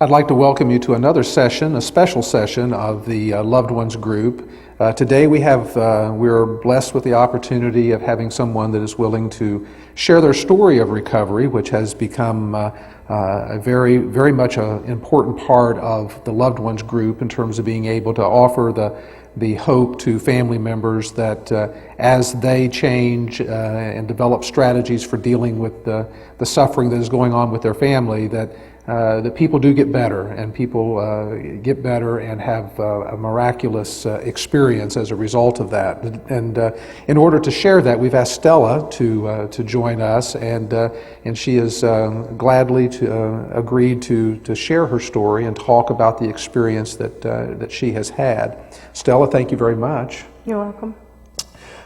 I'd like to welcome you to another session, a special session of the Loved Ones group. Today we're blessed with the opportunity of having someone that is willing to share their story of recovery, which has become a very much an important part of the Loved Ones group in terms of being able to offer the hope to family members that as they change and develop strategies for dealing with the suffering that is going on with their family, that people do get better, and people get better and have a miraculous experience as a result of that. And in order to share that, we've asked Stella to join us, and she has gladly agreed to share her story and talk about the experience that she has had. Stella, thank you very much. You're welcome.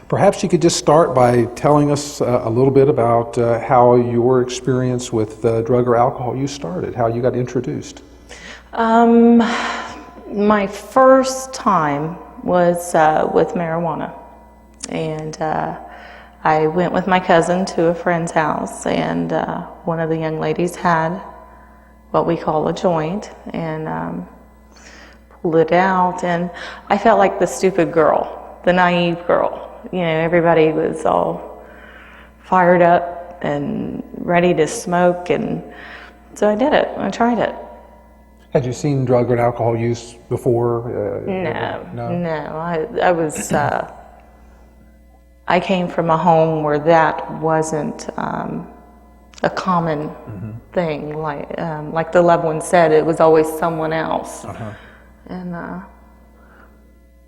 Perhaps you could just start by telling us a little bit about how your experience with drug or alcohol use started, how you got introduced. My first time was with marijuana, and I went with my cousin to a friend's house, and one of the young ladies had what we call a joint, and pulled it out, and I felt like the stupid girl, the naive girl. You know, everybody was all fired up and ready to smoke, and so I did it. I tried it. Had you seen drug or alcohol use before? No. I was. I came from a home where that wasn't a common thing. Like the loved one said, it was always someone else. And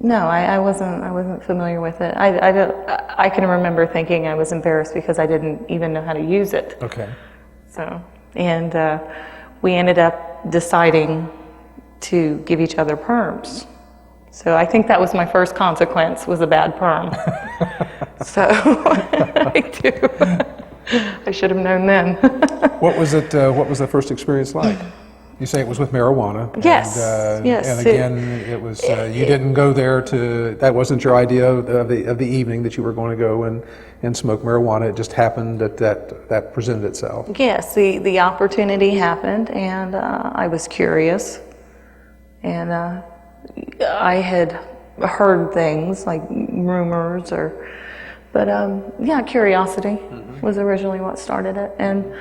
no, I wasn't familiar with it. I can remember thinking I was embarrassed because I didn't even know how to use it. Okay. So, and we ended up deciding to give each other perms. So I think that was my first consequence, was a bad perm. So I do. I should have known then. What was it? What was the first experience like? You say it was with marijuana. Yes. Yes. And again, it was. You didn't go there to. That wasn't your idea of the evening that you were going to go and smoke marijuana. It just happened that presented itself. Yes. The opportunity happened, and I was curious, and I had heard things like rumors but curiosity was originally what started it, and.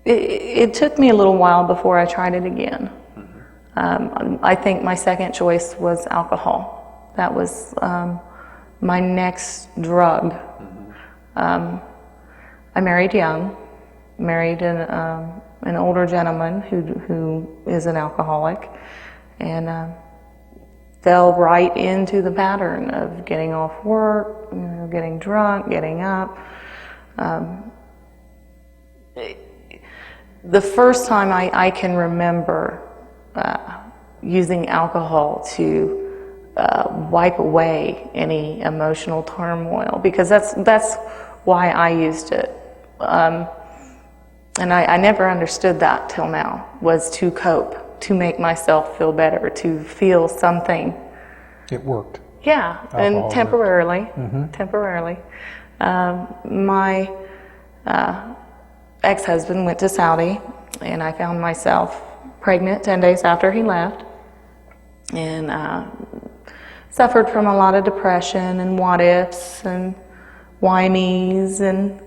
It took me a little while before I tried it again. I think my second choice was alcohol. That was my next drug. I married young, married an older gentleman who is an alcoholic, and fell right into the pattern of getting off work, getting drunk, getting up. The first time I can remember using alcohol to wipe away any emotional turmoil, because that's why I used it. And I never understood that till now, was to cope, to make myself feel better, to feel something. It worked. Yeah, Alcohol and temporarily. Temporarily. My ex-husband went to Saudi, and I found myself pregnant 10 days after he left, and suffered from a lot of depression and what ifs and why me's, and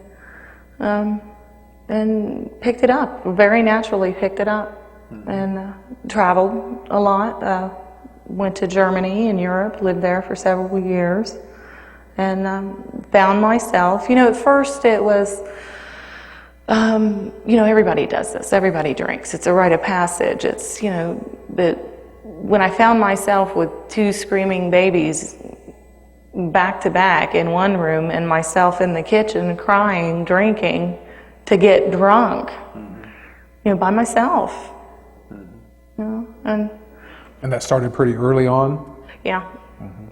picked it up, very naturally picked it up, and traveled a lot, went to Germany and Europe, lived there for several years, and found myself, at first it was, everybody does this. Everybody drinks. It's a rite of passage. It's, but when I found myself with two screaming babies back to back in one room, and myself in the kitchen crying, drinking to get drunk, by myself, and that started pretty early on? Yeah.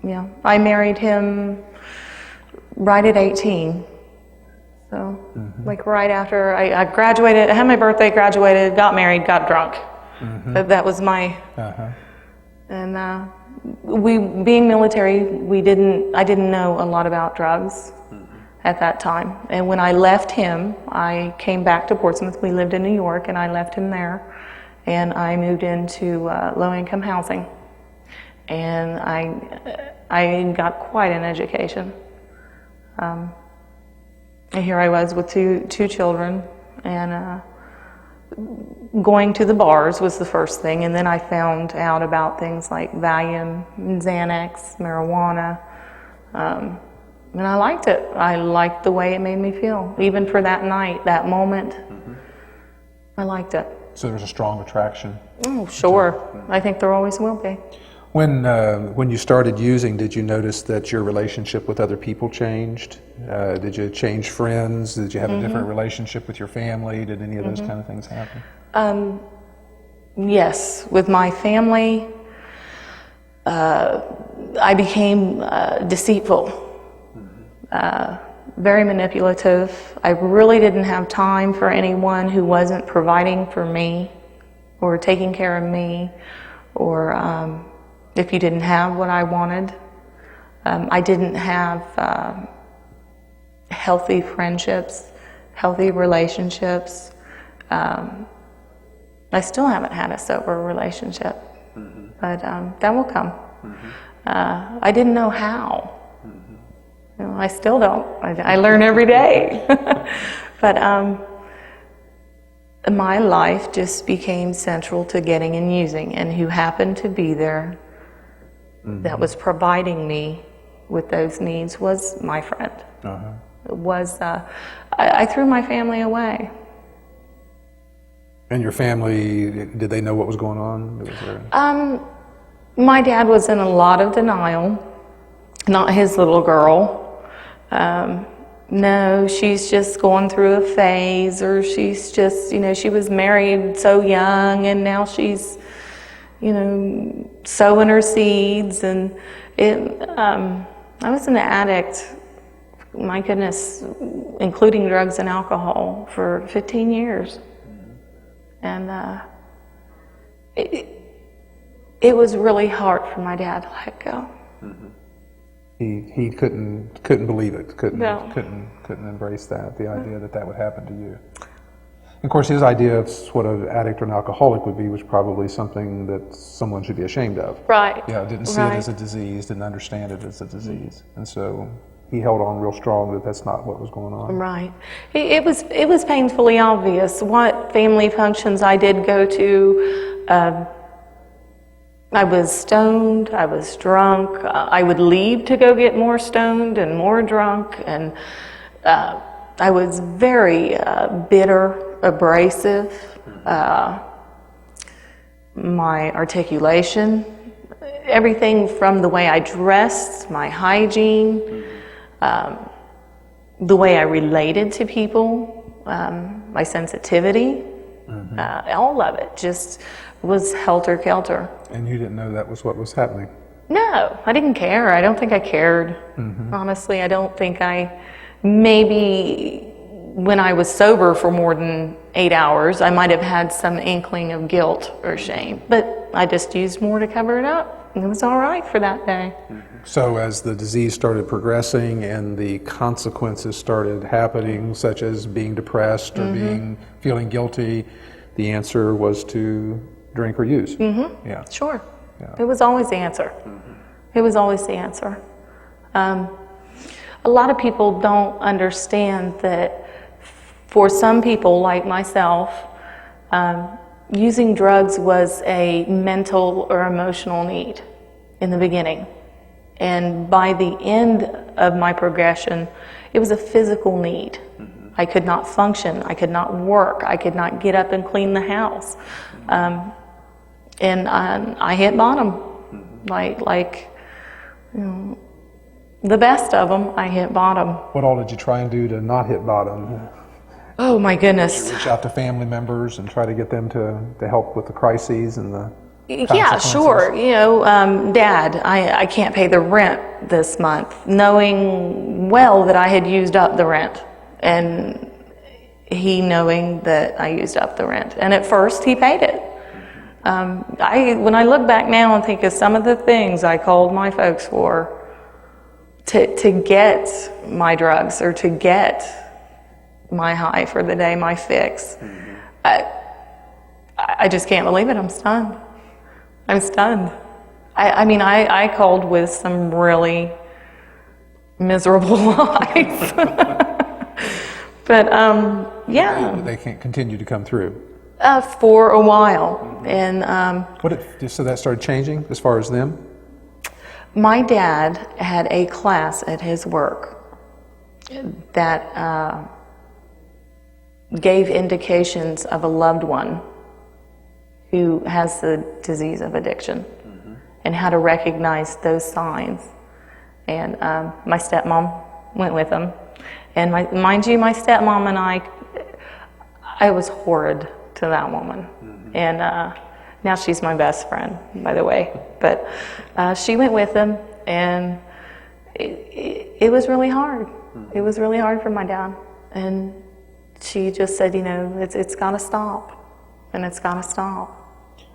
Yeah. I married him right at 18. So, like right after I graduated, I had my birthday, graduated, got married, got drunk. That was my, and we, being military, I didn't know a lot about drugs. at that time. And when I left him, I came back to Portsmouth. We lived in New York, and I left him there. And I moved into low-income housing. And I got quite an education. And here I was with two children, and going to the bars was the first thing, and then I found out about things like Valium, Xanax, marijuana, and I liked it. I liked the way it made me feel. Even for that night, that moment, I liked it. So there was a strong attraction. Oh, sure. I think there always will be. When you started using, did you notice that your relationship with other people changed? Did you change friends? Did you have a different relationship with your family? Did any of those kind of things happen? Yes, with my family, I became deceitful, very manipulative. I really didn't have time for anyone who wasn't providing for me or taking care of me, or if you didn't have what I wanted. I didn't have healthy friendships, healthy relationships. I still haven't had a sober relationship, but that will come. I didn't know how. You know, I still don't. I learn every day. But my life just became central to getting and using, and who happened to be there that was providing me with those needs was my friend. It was, I threw my family away. And your family, did they know what was going on? Was there... My dad was in a lot of denial, not his little girl. No, she's just going through a phase, or she's just, she was married so young, and now she's, sowing her seeds. And I was an addict, my goodness, including drugs and alcohol, for 15 years. And it was really hard for my dad to let go. He couldn't believe it. Couldn't embrace that, the idea that would happen to you. Of course, his idea of what an addict or an alcoholic would be was probably something that someone should be ashamed of. Right. Yeah, didn't see it as a disease, didn't understand it as a disease, and so he held on real strong that that's not what was going on. Right. It was painfully obvious what family functions I did go to. I was stoned, I was drunk, I would leave to go get more stoned and more drunk, and I was very bitter, abrasive. My articulation, everything from the way I dressed, my hygiene, the way I related to people, my sensitivity, all of it just was helter-kelter. And you didn't know that was what was happening? No, I didn't care. I don't think I cared. Honestly, I don't think maybe when I was sober for more than 8 hours, I might have had some inkling of guilt or shame, but I just used more to cover it up, and it was all right for that day. So as the disease started progressing and the consequences started happening, such as being depressed or feeling guilty, the answer was to drink or use. Yeah. Sure. Yeah. It was always the answer. It was always the answer. A lot of people don't understand that for some people like myself, using drugs was a mental or emotional need in the beginning. And by the end of my progression, it was a physical need. I could not function, I could not work, I could not get up and clean the house. And I hit bottom, like the best of them, I hit bottom. What all did you try and do to not hit bottom? Oh my goodness. Reach out to family members and try to get them to help with the crises and the Yeah, sure. Dad, I can't pay the rent this month, knowing well that I had used up the rent, and he knowing that I used up the rent. And at first, he paid it. When I look back now and think of some of the things I called my folks for, to get my drugs or to get my high for the day, my fix. I just can't believe it. I'm stunned. I'm stunned. I mean, I called with some really miserable lives. But yeah, They can't continue to come through. for a while. And So that started changing as far as them? my dad had a class at his work that gave indications of a loved one who has the disease of addiction and how to recognize those signs. And my stepmom went with him. And mind you, my stepmom and I was horrid to that woman. And now she's my best friend, by the way. But she went with him, and it was really hard. It was really hard for my dad. And she just said, you know, it's got to stop, and it's got to stop.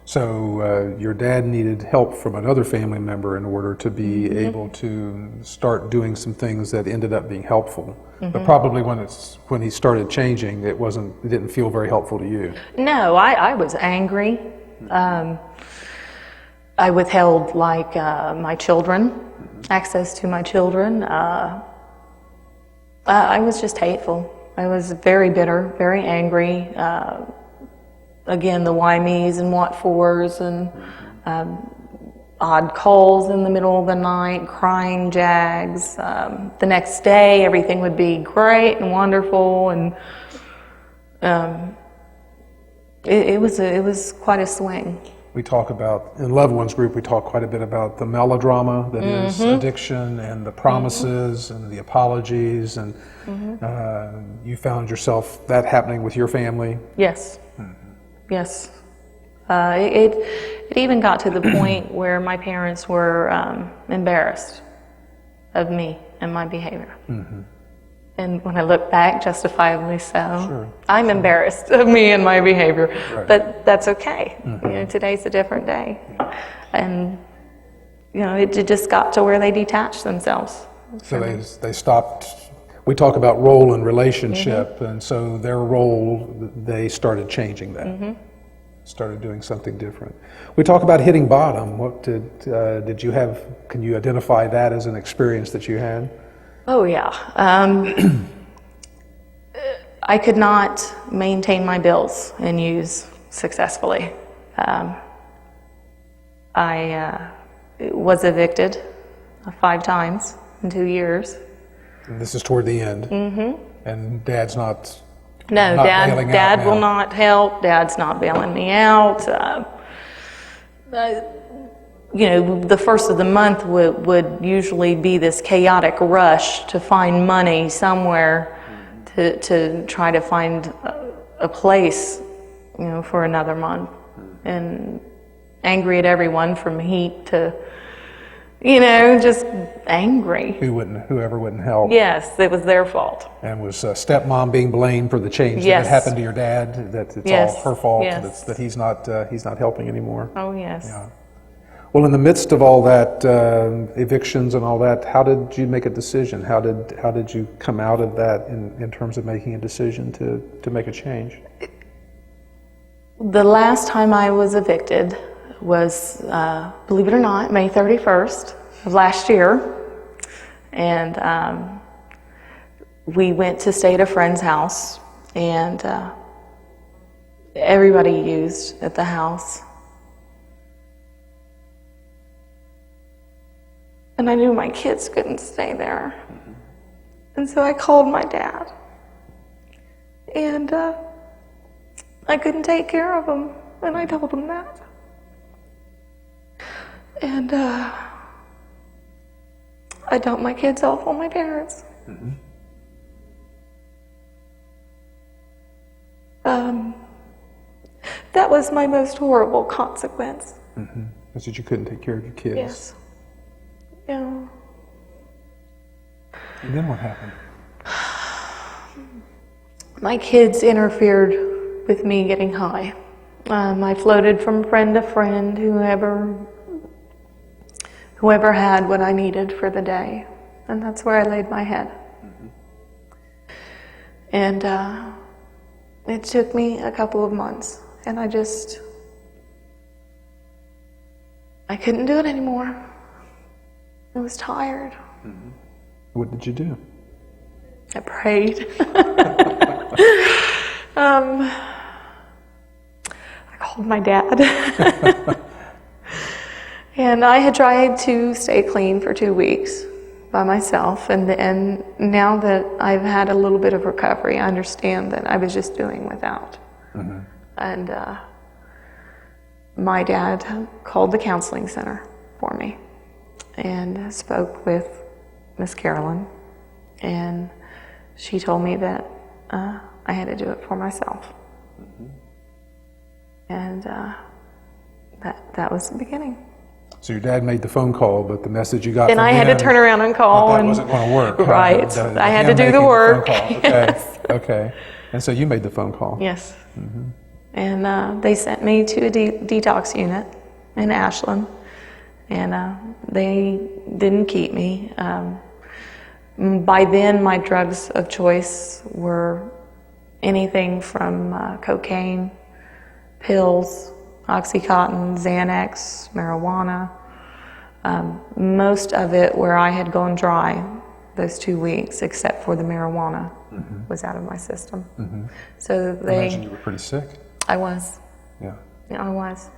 So your dad needed help from another family member in order to be able to start doing some things that ended up being helpful. But probably when he started changing, it didn't feel very helpful to you. No, I was angry. I withheld my children, access to my children. I was just hateful. I was very bitter, very angry. Again, the why me's and what fors and odd calls in the middle of the night, crying jags. The next day, everything would be great and wonderful, and it was quite a swing. We talk about, in Loved Ones Group, we talk quite a bit about the melodrama that is addiction, and the promises and the apologies, and you found yourself that happening with your family? Yes. Yes. It even got to the point where my parents were embarrassed of me and my behavior. And when I look back, justifiably so. Sure. I'm embarrassed of me and my behavior, Right. but that's okay. You know, today's a different day. And, you know, it just got to where they detached themselves. So they stopped. We talk about role and relationship, and so their role, they started changing that. Started doing something different. We talk about hitting bottom. What did you have? Can you identify that as an experience that you had? Oh, yeah. I could not maintain my bills and use successfully. I was evicted 5 times in 2 years. And this is toward the end. And Dad's not. No, not bailing out Dad will now. not help. Dad's not bailing me out. You know, the first of the month would usually be this chaotic rush to find money somewhere to try to find a place, you know, for another month. And angry at everyone from heat to, you know, just angry. Whoever wouldn't help. Yes, it was their fault. And was stepmom being blamed for the change that Yes. had happened to your dad? That it's Yes. all her fault. Yes. That he's not helping anymore. Oh, yes. Yeah. Well, in the midst of all that, evictions and all that, how did you make a decision? How did you come out of that in terms of making a decision to make a change? The last time I was evicted was, believe it or not, May 31st of last year. And we went to stay at a friend's house, and everybody used at the house. And I knew my kids couldn't stay there. And so I called my dad. And I couldn't take care of them. And I told him that. And I dumped my kids off on my parents. That was my most horrible consequence. Was that you couldn't take care of your kids? Yes. Yeah. And then what happened? My kids interfered with me getting high. I floated from friend to friend, whoever had what I needed for the day. and that's where I laid my head. And it took me a couple of months, and I couldn't do it anymore. I was tired. What did you do? I prayed. I called my dad. And I had tried to stay clean for 2 weeks by myself, and now that I've had a little bit of recovery, I understand that I was just doing without. And my dad called the counseling center for me and spoke with Miss Carolyn, and she told me that I had to do it for myself. And that was the beginning. So your dad made the phone call, but the message you got And from I had him, to turn around and call. that and wasn't going to work. Right. Huh? I had to Him do the making work. phone call. Okay. Yes. Okay. And so you made the phone call. Yes. And they sent me to a detox unit in Ashland, and they didn't keep me. By then, my drugs of choice were anything from cocaine, pills, Oxycontin, Xanax, marijuana. Most of it where I had gone dry those 2 weeks, except for the marijuana, was out of my system. So I imagine you were pretty sick. I was. Yeah. Yeah, I was.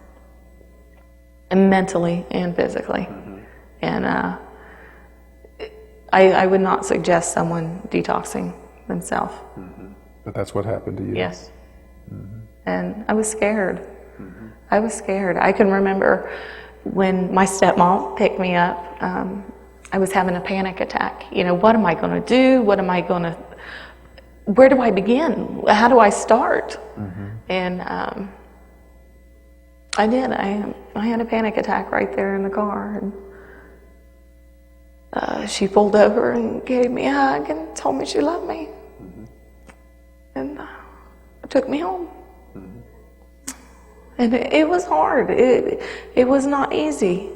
And mentally and physically. And I would not suggest someone detoxing themselves. But that's what happened to you. Yes. And I was scared. I was scared. I can remember when my stepmom picked me up, I was having a panic attack. You know, what am I going to do? Where do I begin? How do I start? And I did. I had a panic attack right there in the car. And she pulled over and gave me a hug and told me she loved me. And took me home. And it was hard. It was not easy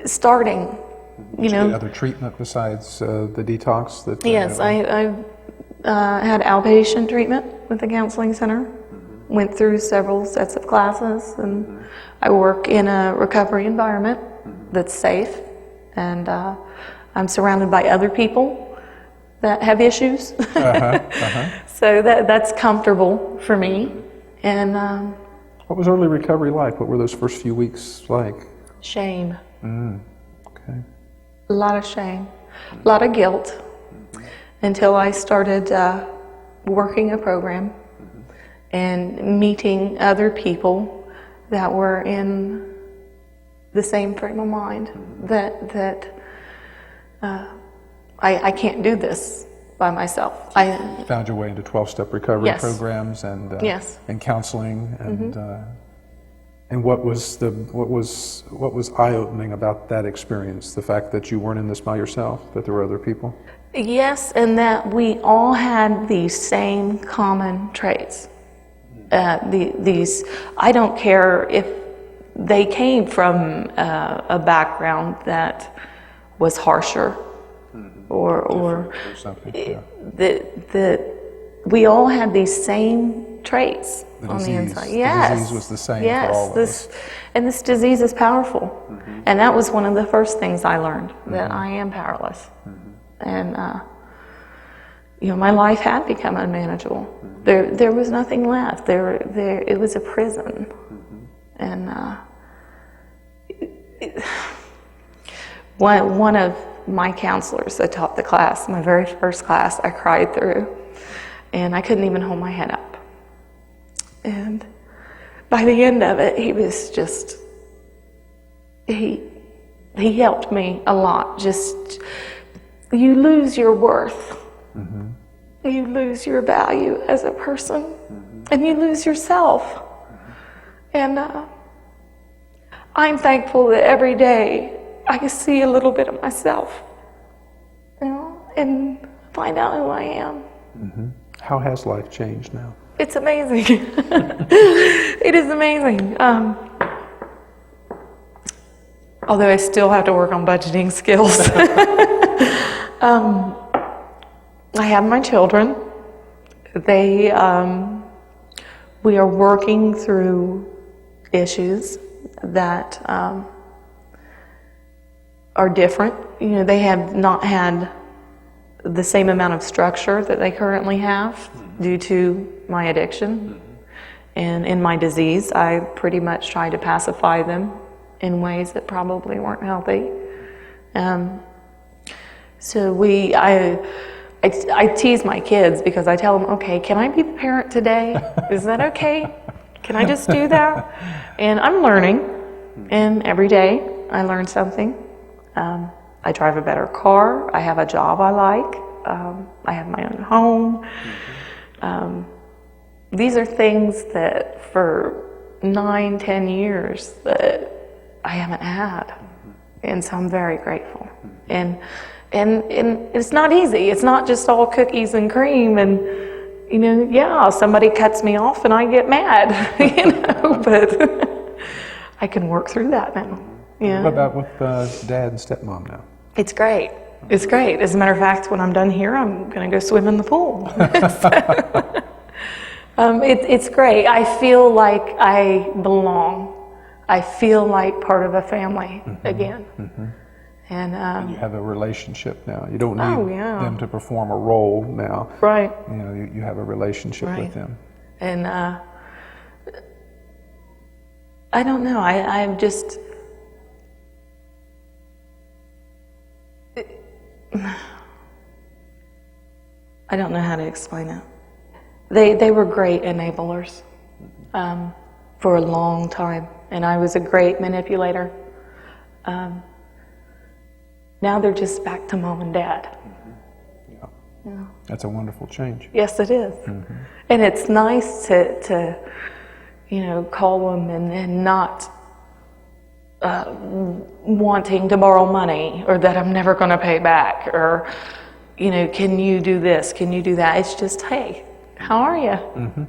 starting. Did you get other treatment besides the detox? Yes, I had outpatient treatment with the counseling center. Went through several sets of classes, and I work in a recovery environment that's safe, and I'm surrounded by other people that have issues. So that's comfortable for me. And what was early recovery like? What were those first few weeks like? shame. Okay. A lot of shame, a lot of guilt, until I started working a program and meeting other people that were in the same frame of mind, that I can't do this by myself. I found your way into 12-step recovery programs and and counseling and what was eye-opening about that experience? The fact that you weren't in this by yourself, that there were other people? Yes, and that we all had these same common traits. These, I don't care if they came from a background that was harsher or something. that we all had these same traits on the inside. Yes, the disease was the same yes, for all of us. And this disease is powerful, and that was one of the first things I learned, that I am powerless, and my life had become unmanageable. There was nothing left. It was a prison, and one of my counselors that taught the class, my very first class, I cried through, and I couldn't even hold my head up. And by the end of it, he was just, he helped me a lot. Just, you lose your worth. You lose your value as a person, and you lose yourself. And I'm thankful that every day I can see a little bit of myself, and find out who I am. How has life changed now? It's amazing. It is amazing. Although I still have to work on budgeting skills. I have my children. They, we are working through issues that are different. You know, they have not had the same amount of structure that they currently have due to my addiction. And in my disease, I pretty much try to pacify them in ways that probably weren't healthy. So I tease my kids because I tell them, okay, can I be the parent today? Is that okay? Can I just do that? And I'm learning, and every day I learn something. I drive a better car. I have a job I like. I have my own home. These are things that for 9-10 years that I haven't had. And so I'm very grateful. And it's not easy. It's not just all cookies and cream and, you know, yeah, somebody cuts me off and I get mad, you know, but I can work through that now. Yeah. What about with dad and stepmom now? It's great. It's great. As a matter of fact, when I'm done here, I'm going to go swim in the pool. It's great. I feel like I belong. I feel like part of a family again. And you have a relationship now. You don't need yeah. them to perform a role now. Right. You know, you have a relationship Right. with them. And I don't know. I'm just. I don't know how to explain it. They were great enablers for a long time, and I was a great manipulator. Now they're just back to mom and dad. Yeah. That's a wonderful change. Yes, it is. And it's nice to you know, call them and not wanting to borrow money or that I'm never going to pay back or, you know, can you do this? Can you do that? It's just, hey, how are you?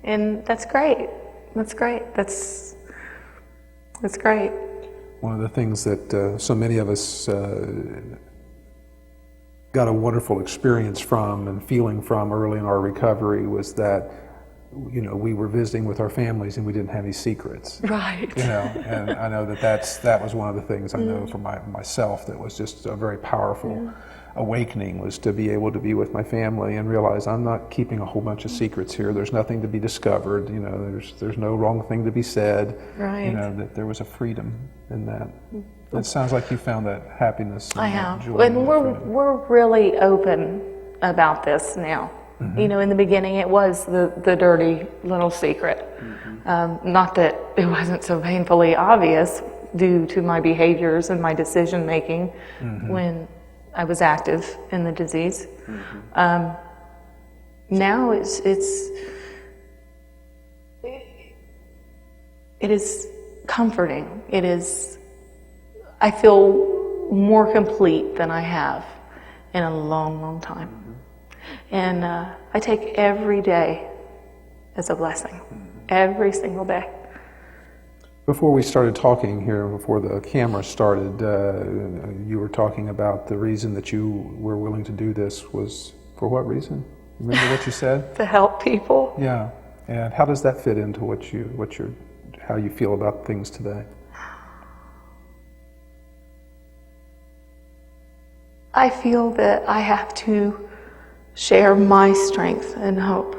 And that's great. That's great. That's great. One of the things that so many of us got a wonderful experience from and feeling from early in our recovery was that, you know, we were visiting with our families and we didn't have any secrets. Right. You know, and I know that was one of the things I know for myself that was just a very powerful awakening, was to be able to be with my family and realize I'm not keeping a whole bunch of secrets here. There's nothing to be discovered. You know, there's no wrong thing to be said. Right. You know, that there was a freedom in that. It sounds like you found that happiness. And I have. joy And in that. we're really open about this now. You know, in the beginning it was the dirty little secret. Not that it wasn't so painfully obvious due to my behaviors and my decision making when I was active in the disease. Now it is comforting. It is, I feel more complete than I have in a long, long time. And I take every day as a blessing, every single day. Before we started talking here, before the camera started, you were talking about the reason that you were willing to do this was for what reason? Remember what you said? To help people. Yeah. And how does that fit into how you feel about things today? I feel that I have to share my strength and hope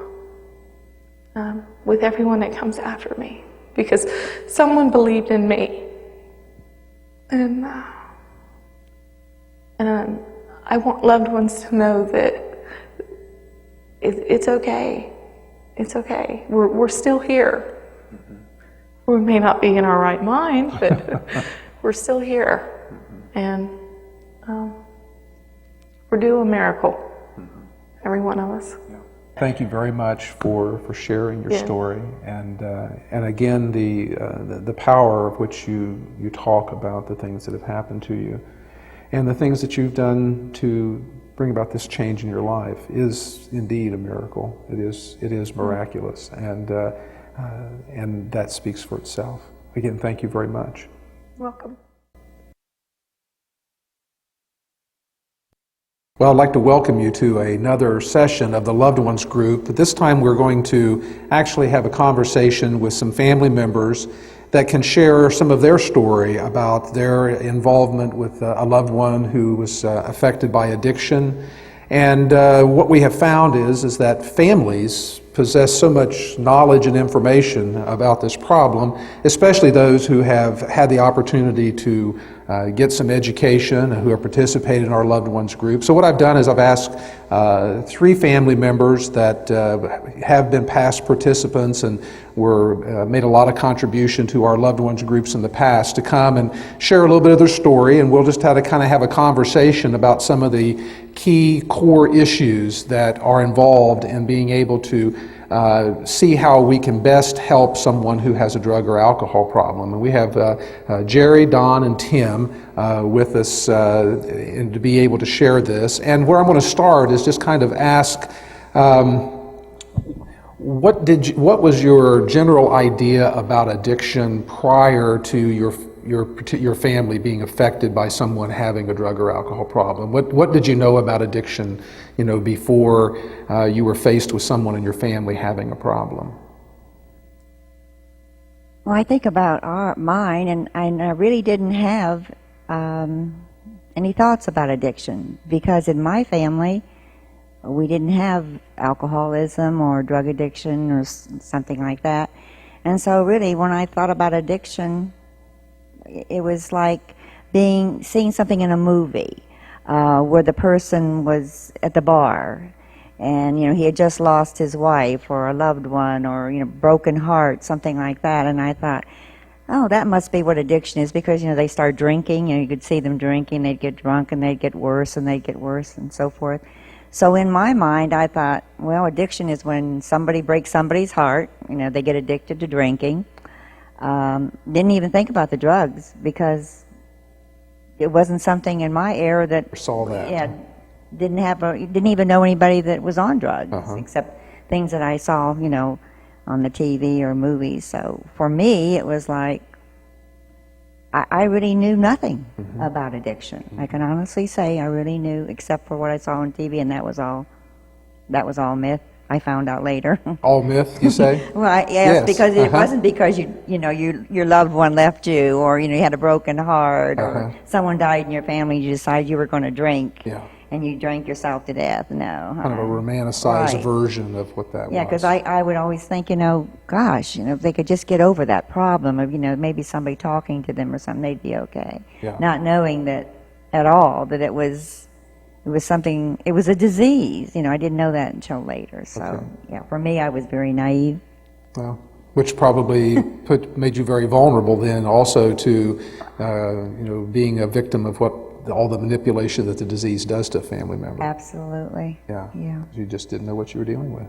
with everyone that comes after me, because someone believed in me, and I want loved ones to know that it's okay. It's okay. We're still here. We may not be in our right mind, but we're still here, and we're due a miracle. Every one of us. Thank you very much for sharing your story, and again the power of which you talk about the things that have happened to you, and the things that you've done to bring about this change in your life is indeed a miracle. It is miraculous, and that speaks for itself. Again, thank you very much. Welcome. Well, I'd like to welcome you to another session of the Loved Ones Group. But this time we're going to actually have a conversation with some family members that can share some of their story about their involvement with a loved one who was affected by addiction. And what we have found is that families possess so much knowledge and information about this problem, especially those who have had the opportunity to get some education and who have participated in our loved ones group. So what I've done is I've asked 3 family members that have been past participants and were made a lot of contribution to our loved ones groups in the past to come and share a little bit of their story, and we'll just have to kind of have a conversation about some of the key core issues that are involved in being able to see how we can best help someone who has a drug or alcohol problem. And we have Jerry, Don, and Tim with us and to be able to share this. And where I'm going to start is just kind of ask, what was your general idea about addiction prior to your family being affected by someone having a drug or alcohol problem? What did you know about addiction, before you were faced with someone in your family having a problem? Well, I think about mine, and I really didn't have any thoughts about addiction, because in my family, we didn't have alcoholism or drug addiction or something like that. And so really, when I thought about addiction, it was like seeing something in a movie where the person was at the bar and he had just lost his wife or a loved one, or broken heart, something like that. And I thought, oh, that must be what addiction is, because they start drinking, you could see them drinking, they'd get drunk and they'd get worse and they'd get worse and so forth. So in my mind, I thought, well, addiction is when somebody breaks somebody's heart, they get addicted to drinking. Didn't even think about the drugs, because it wasn't something in my era that saw that. Yeah, didn't even know anybody that was on drugs, except things that I saw, on the TV or movies. So for me, it was like I really knew nothing about addiction. I can honestly say I really knew, except for what I saw on TV, and that was all myth. I found out later. All myth, you say? Well, yes, because it wasn't because your loved one left you, or you had a broken heart, or someone died in your family. You decided you were going to drink, and you drank yourself to death. No, kind of a romanticized version of what that was. Yeah, because I would always think, gosh, if they could just get over that problem of maybe somebody talking to them or something, they'd be okay. Yeah. Not knowing that at all that it was something, it was a disease. I didn't know that until later. So, for me, I was very naive. Well, which probably made you very vulnerable then also to, being a victim of all the manipulation that the disease does to a family member. Absolutely. Yeah. Yeah. You just didn't know what you were dealing with.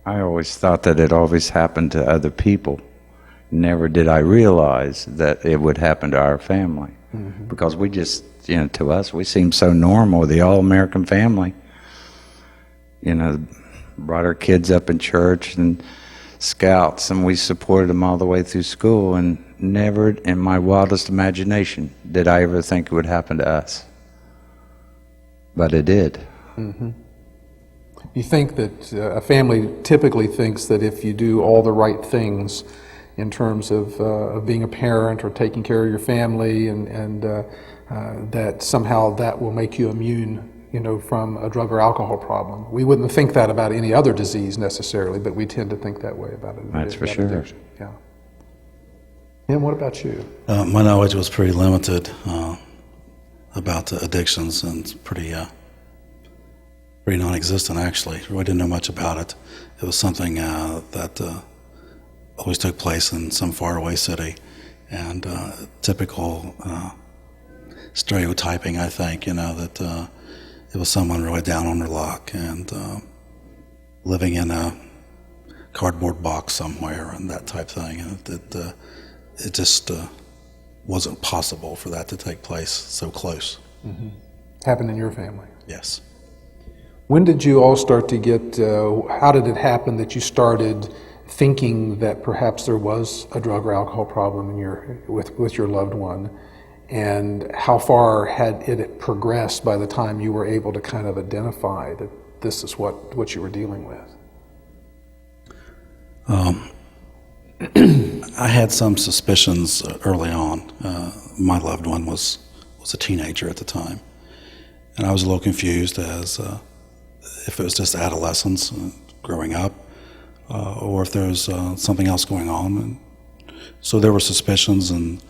I always thought that it always happened to other people. Never did I realize that it would happen to our family. Because we just, to us, we seem so normal, the all-American family. Brought our kids up in church and scouts, and we supported them all the way through school, and never in my wildest imagination did I ever think it would happen to us. But it did. You think that a family typically thinks that if you do all the right things in terms of being a parent or taking care of your family, and that somehow that will make you immune, from a drug or alcohol problem. We wouldn't think that about any other disease necessarily, but we tend to think that way about it. That's for sure. Addiction. Yeah. And what about you? My knowledge was pretty limited about addictions, and pretty non-existent, actually. Really didn't know much about it. It was something that always took place in some faraway city, and typical stereotyping, I think, that it was someone really down on their luck and living in a cardboard box somewhere and that type thing. And it just wasn't possible for that to take place so close. Happened in your family? Yes. When did you all start to get, how did it happen that you started thinking that perhaps there was a drug or alcohol problem with your loved one? and how far had it progressed by the time you were able to kind of identify that this is what you were dealing with? I had some suspicions early on. My loved one was a teenager at the time, and I was a little confused as if it was just adolescence, growing up, or if there was something else going on. And so there were suspicions, and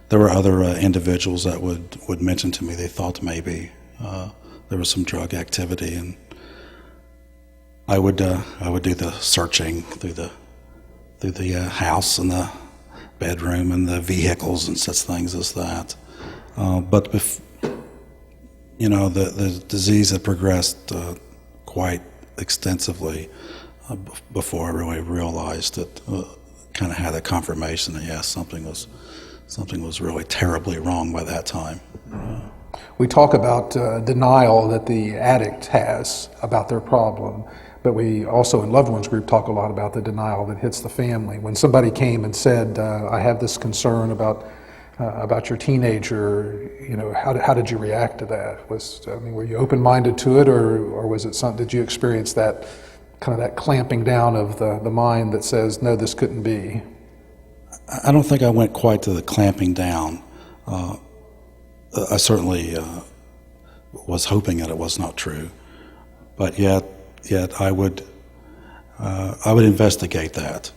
there were other individuals that would mention to me they thought maybe there was some drug activity, and I would do the searching through the house and the bedroom and the vehicles and such things as that. But the disease had progressed quite extensively before I really realized it. Kind of had a confirmation that yes, something was really terribly wrong by that time. We talk about denial that the addict has about their problem, but we also in Loved Ones Group talk a lot about the denial that hits the family. When somebody came and said, I have this concern about your teenager, how did you react to that? Were you open-minded to it, or was it something, did you experience that kind of that clamping down of the mind that says, no, this couldn't be? I don't think I went quite to the clamping down. I certainly was hoping that it was not true, but yet I would investigate that,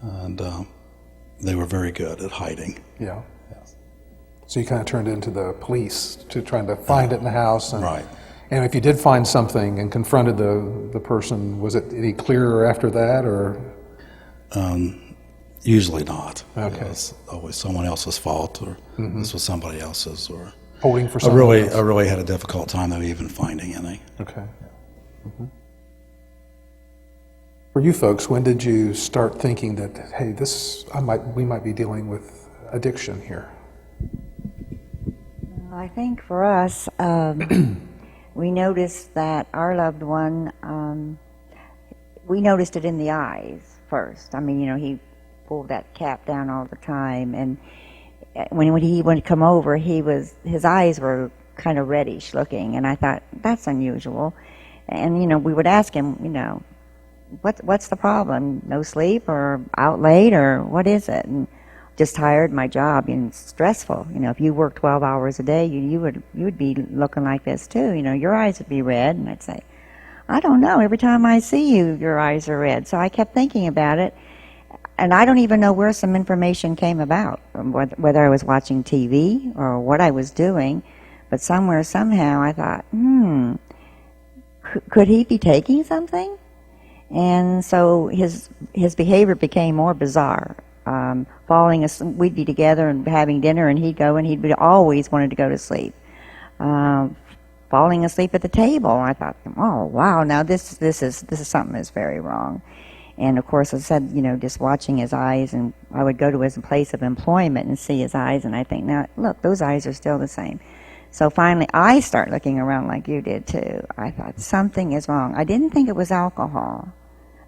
and they were very good at hiding. Yeah. So you kind of turned into the police to trying to find it in the house. And, right. And if you did find something and confronted the person, was it any clearer after that, or? Usually not. Okay. It's always someone else's fault, or this was somebody else's, or Holding for I someone else. really had a difficult time though even finding any. Okay. For you folks, when did you start thinking that, hey, we might be dealing with addiction here? I think for us, we noticed that our loved one, we noticed it in the eyes first. I mean, he pulled that cap down all the time, and when he would come over, his eyes were kind of reddish looking, and I thought, that's unusual. And, we would ask him, what's the problem? No sleep, or out late, or what is it? And just tired, my job, and stressful. If you work 12 hours a day, you would be looking like this too. Your eyes would be red, and I'd say, I don't know. Every time I see you, your eyes are red. So I kept thinking about it, and I don't even know where some information came about, whether I was watching TV or what I was doing, but somewhere, somehow, I thought, could he be taking something? And so his behavior became more bizarre. Falling asleep, we'd be together and having dinner, and he'd go, and he'd always wanted to go to sleep. Falling asleep at the table. I thought, oh wow, now this is something that's very wrong. And of course, I said, just watching his eyes, and I would go to his place of employment and see his eyes, and I think, now look, those eyes are still the same. So finally, I start looking around like you did too. I thought something is wrong. I didn't think it was alcohol.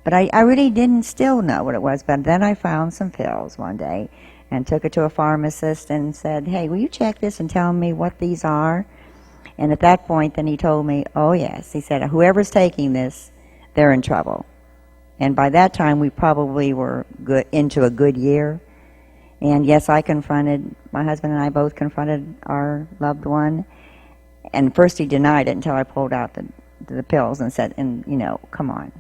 But I really didn't still know what it was. But then I found some pills one day and took it to a pharmacist and said, hey, will you check this and tell me what these are? And at that point, then he told me, oh, yes. He said, whoever's taking this, they're in trouble. And by that time, we probably were into a good year. And yes, my husband and I both confronted our loved one. And first he denied it until I pulled out the pills and said, come on.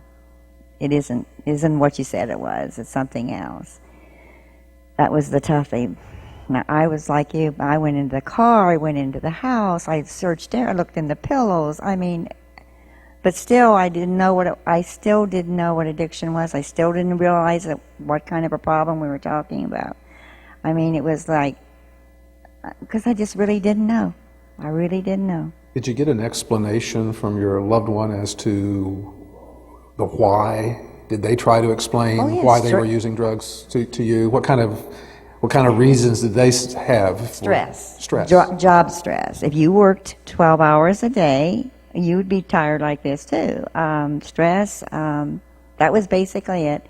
It isn't what you said it was. It's something else. That was the toughie. Now, I was like you. I went into the car. I went into the house. I searched there. I looked in the pillows. But still, I still didn't know what addiction was. I still didn't realize what kind of a problem we were talking about. It was like, because I just really didn't know. I really didn't know. Did you get an explanation from your loved one as to the why? Did they try to explain why they were using drugs to you? What kind of reasons did they have? Stress. Job stress. If you worked 12 hours a day, you would be tired like this too. Stress. That was basically it.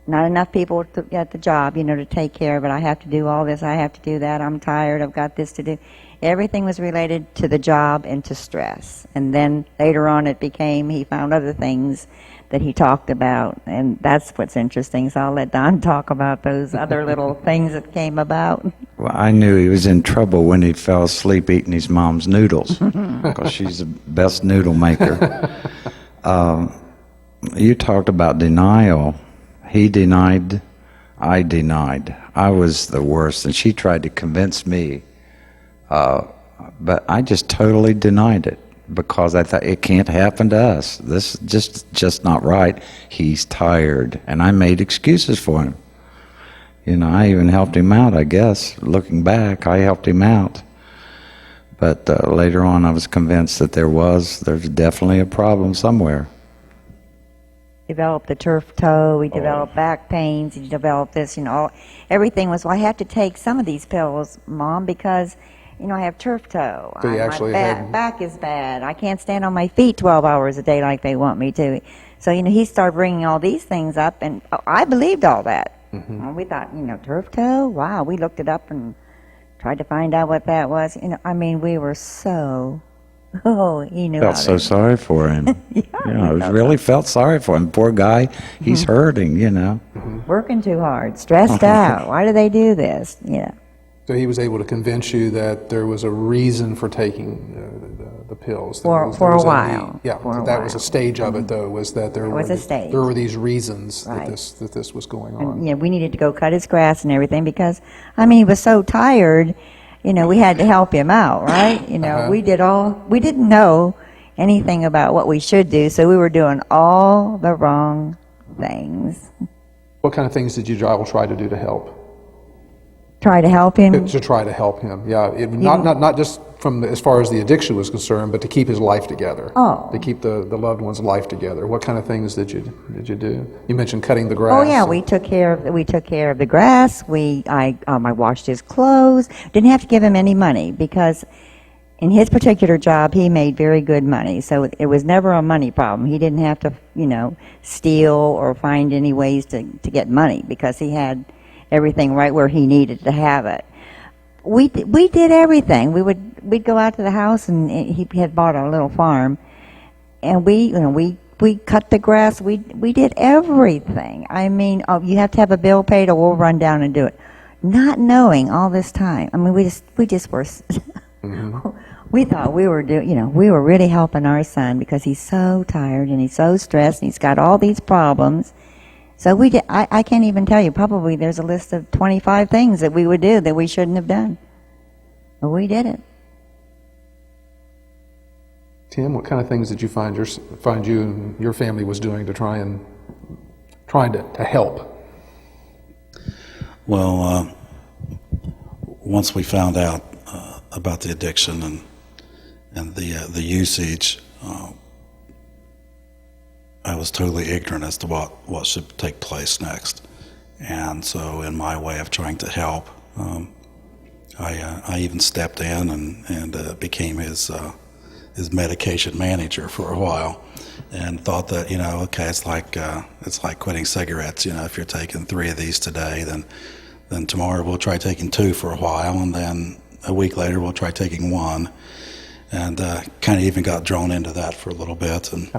not enough people at the job, to take care of it. I have to do all this, I have to do that, I'm tired, I've got this to do. Everything was related to the job and to stress. And then later on it became, he found other things that he talked about, and that's what's interesting. So I'll let Don talk about those other little things that came about. Well, I knew he was in trouble when he fell asleep eating his mom's noodles, because she's the best noodle maker. You talked about denial. He denied, I denied. I was the worst, and she tried to convince me. But I just totally denied it, because I thought it can't happen to us. This is just not right. He's tired, and I made excuses for him. I even helped him out, I guess. Looking back, I helped him out. But later on, I was convinced that there's definitely a problem somewhere. Developed the turf toe, he developed back pains, he developed this, everything was, well, I have to take some of these pills, Mom, because, I have turf toe. So you actually had... back is bad. I can't stand on my feet 12 hours a day like they want me to. So, he started bringing all these things up, and I believed all that. Mm-hmm. We thought, turf toe? Wow, we looked it up and tried to find out what that was. We were so... Oh, he knew. Felt so sorry for him. I really felt sorry for him. Poor guy, he's hurting. Working too hard, stressed out. Why do they do this? So he was able to convince you that there was a reason for taking the pills. For a while. That was a stage of it, though, was that there were these reasons right. that this was going on. And, we needed to go cut his grass and everything because, he was so tired. We had to help him out, right? We didn't know anything about what we should do, so we were doing all the wrong things. What kind of things did you all try to do to help? Try to help him? To try to help him, yeah. Not just from as far as the addiction was concerned, but to keep his life together. Oh. To keep the loved one's life together. What kind of things did you do? You mentioned cutting the grass. Oh yeah, we took care of the grass. I washed his clothes. Didn't have to give him any money because in his particular job he made very good money. So it was never a money problem. He didn't have to, steal or find any ways to get money because he had everything right where he needed to have it. We did everything. We'd go out to the house, and he had bought a little farm, and we cut the grass. We did everything. You have to have a bill paid, or we'll run down and do it. Not knowing all this time. We just were. Mm-hmm. We thought we were we were really helping our son because he's so tired and he's so stressed and he's got all these problems. So we did. I can't even tell you. Probably there's a list of 25 things that we would do that we shouldn't have done. But we did it. Tim, what kind of things did you find you and your family was doing to trying to help? Well, once we found out about the addiction and the usage, I was totally ignorant as to what should take place next. And so in my way of trying to help, I even stepped in and became his medication manager for a while, and thought that it's like quitting cigarettes. If you're taking 3 of these today, then tomorrow we'll try taking 2 for a while, and then a week later we'll try taking 1. And kind of even got drawn into that for a little bit, and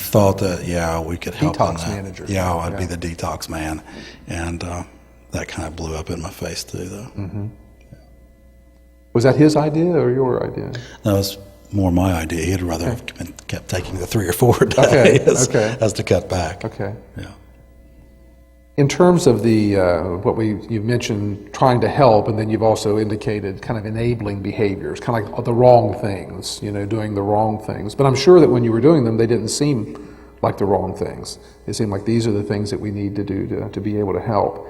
thought that we could help on that. Detox manager. I'd be the detox man, and that kind of blew up in my face too, though. Mm-hmm. Was that his idea or your idea? That was more my idea. He'd rather have kept taking the 3 or 4 a day as to cut back. Okay. Yeah. In terms of the you mentioned trying to help, and then you've also indicated kind of enabling behaviors, kind of like the wrong things, doing the wrong things. But I'm sure that when you were doing them, they didn't seem like the wrong things. They seemed like these are the things that we need to do to be able to help.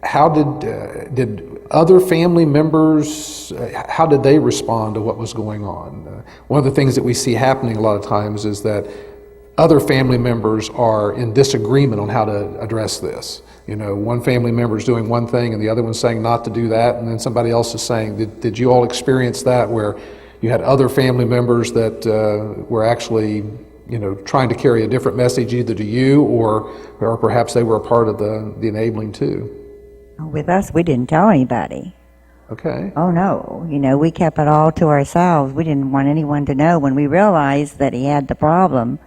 How did other family members, how did they respond to what was going on? One of the things that we see happening a lot of times is that other family members are in disagreement on how to address this. One family member is doing one thing and the other one's saying not to do that, and then somebody else is saying, did you all experience that where you had other family members that were actually trying to carry a different message either to you or perhaps they were a part of the enabling too. With us, we didn't tell anybody. Okay. Oh no, we kept it all to ourselves. We didn't want anyone to know. When we realized that he had the problem,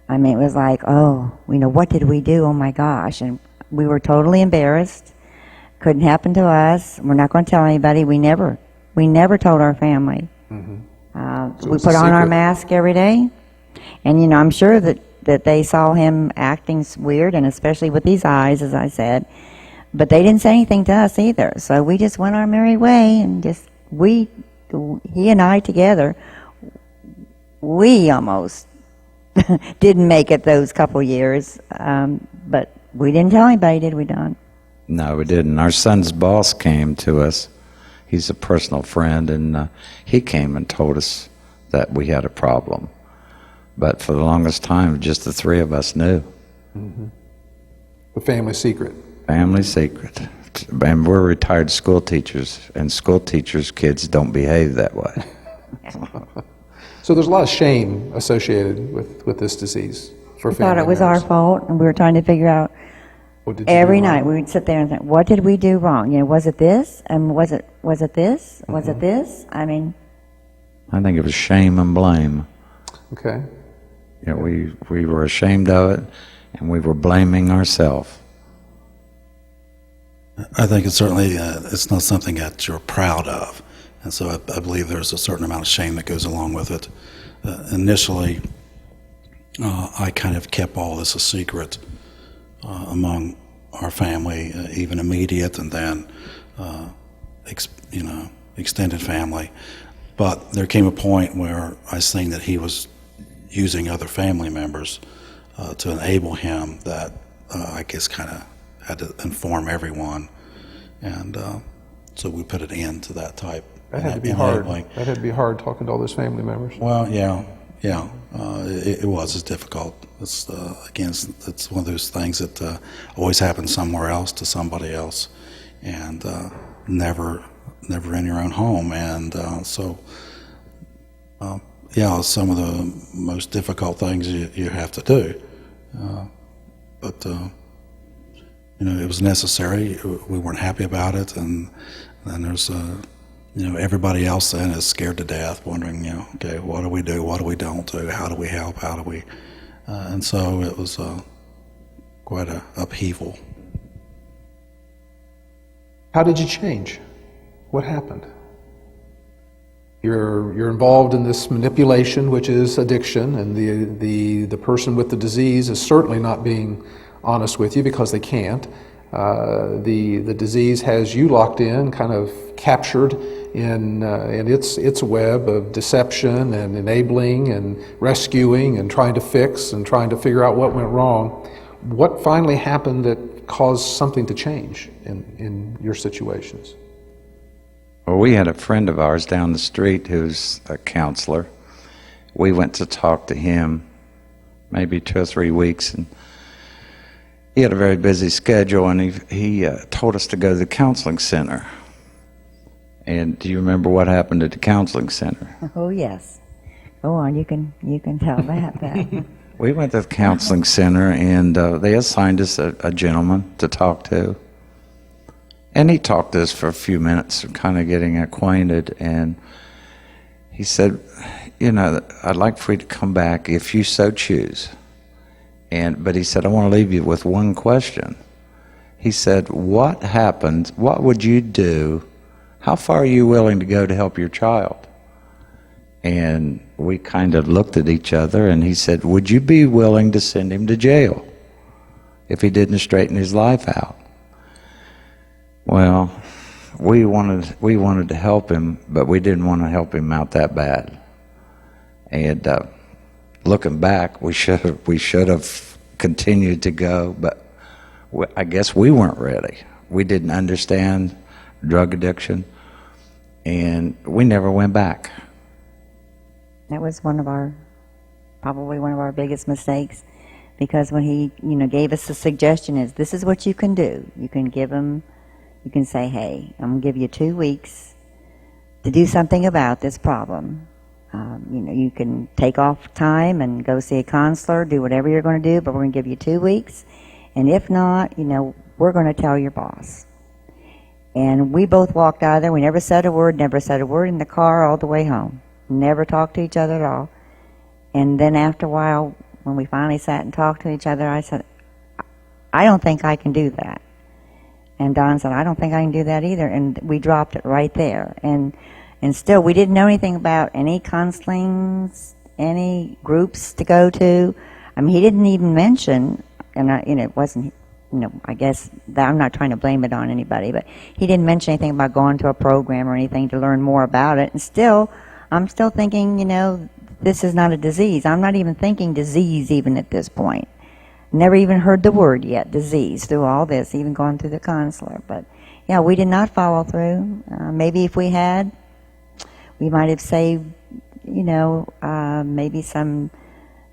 I mean, it was like, oh, what did we do? Oh my gosh. And we were totally embarrassed. Couldn't happen to us. We're not going to tell anybody. We never told our family. So We it's a put on our secret. mask every day. And, I'm sure that they saw him acting weird, and especially with these eyes, as I said. But they didn't say anything to us either. So we just went our merry way, and he and I together, we almost didn't make it those couple years. But we didn't tell anybody, did we, Don? No, we didn't. Our son's boss came to us. He's a personal friend, and he came and told us that we had a problem. But for the longest time, just the three of us knew. The family secret. Family secret. And we're retired school teachers, and school teachers' kids don't behave that way. So there's a lot of shame associated with this disease for We family thought it was our members. fault, and we were trying to figure out What did you do every wrong? night. We would sit there and think, what did we do wrong? Was it this? And was it this? Was it this? I mean, I think it was shame and blame. Okay. We were ashamed of it, and we were blaming ourselves. I think it's certainly it's not something that you're proud of, and so I believe there's a certain amount of shame that goes along with it. Initially, I kind of kept all this a secret among our family, even immediate, and then extended family. But there came a point where I seen that he was using other family members to enable him, that I guess kind of had to inform everyone, and so we put an end to that type. That had to be enabling. hard. That had to be hard talking to all those family members. Well, yeah. It was. It's difficult. It's again, it's one of those things that always happens somewhere else to somebody else, and never in your own home. And some of the most difficult things you have to do, but it was necessary. We weren't happy about it, and then there's everybody else then is scared to death, wondering, okay, what do we do? What do we don't do? How do we help? How do we? And so it was quite a upheaval. How did you change? What happened? You're involved in this manipulation, which is addiction, and the person with the disease is certainly not being honest with you because they can't. The disease has you locked in, kind of captured in its web of deception and enabling and rescuing and trying to fix and trying to figure out what went wrong. What finally happened that caused something to change in your situations? Well, we had a friend of ours down the street who's a counselor. We went to talk to him maybe 2 or 3 weeks, and he had a very busy schedule, and he told us to go to the counseling center. And do you remember what happened at the counseling center? oh yes. Go on, you can tell that. We went to the counseling center, and they assigned us a gentleman to talk to. And he talked to us for a few minutes, kind of getting acquainted, and he said, I'd like for you to come back if you so choose. But he said, I want to leave you with one question. He said, what happened? What would you do? How far are you willing to go to help your child? And we kind of looked at each other, and he said, would you be willing to send him to jail if he didn't straighten his life out? Well, we wanted to help him, but we didn't want to help him out that bad. And looking back, we should have continued to go, but I guess we weren't ready. We didn't understand drug addiction, and we never went back. That was probably one of our biggest mistakes, because when he, gave us the suggestion is, this is what you can do. You can say, hey, I'm going to give you 2 weeks to do something about this problem. You can take off time and go see a counselor, do whatever you're going to do, but we're going to give you 2 weeks. And if not, we're going to tell your boss. And we both walked out of there. We never said a word in the car all the way home. Never talked to each other at all. And then after a while, when we finally sat and talked to each other, I said, I don't think I can do that. And Don said, I don't think I can do that either. And we dropped it right there. And still, we didn't know anything about any counselings, any groups to go to. I mean, he didn't even mention, and it wasn't, I guess that I'm not trying to blame it on anybody, but he didn't mention anything about going to a program or anything to learn more about it. And still, I'm still thinking, this is not a disease. I'm not even thinking disease even at this point. Never even heard the word yet, disease, through all this, even going through the counselor. But yeah, we did not follow through. Maybe if we had, we might have saved, maybe some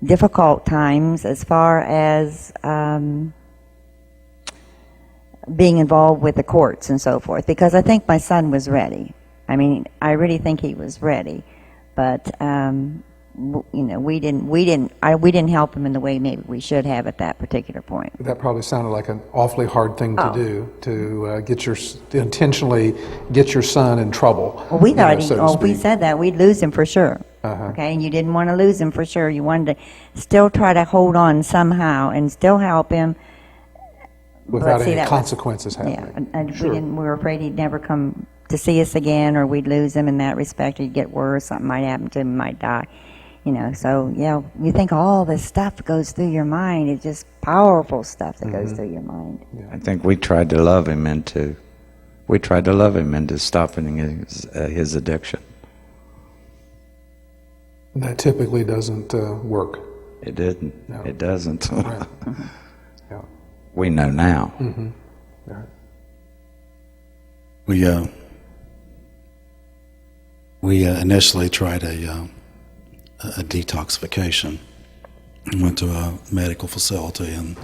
difficult times as far as being involved with the courts and so forth, because I think my son was ready. I mean, I really think he was ready, but we didn't help him in the way maybe we should have at that particular point. That probably sounded like an awfully hard thing to do, to intentionally get your son in trouble. Well, we thought, so to if we speak. said that, we'd lose him for sure. Okay, and you didn't want to lose him for sure. You wanted to still try to hold on somehow and still help him. Without see, any that was- consequences Yeah, happening. and Sure. we were afraid he'd never come to see us again, or we'd lose him in that respect. He'd get worse. Something might happen to him. He might die. So you think all this stuff goes through your mind. It's just powerful stuff that goes through your mind. I think we tried to love him into stopping his addiction. That typically doesn't work. It didn't. No. It doesn't. Right. Yeah. We know now. Right. We initially tried a detoxification. We went to a medical facility and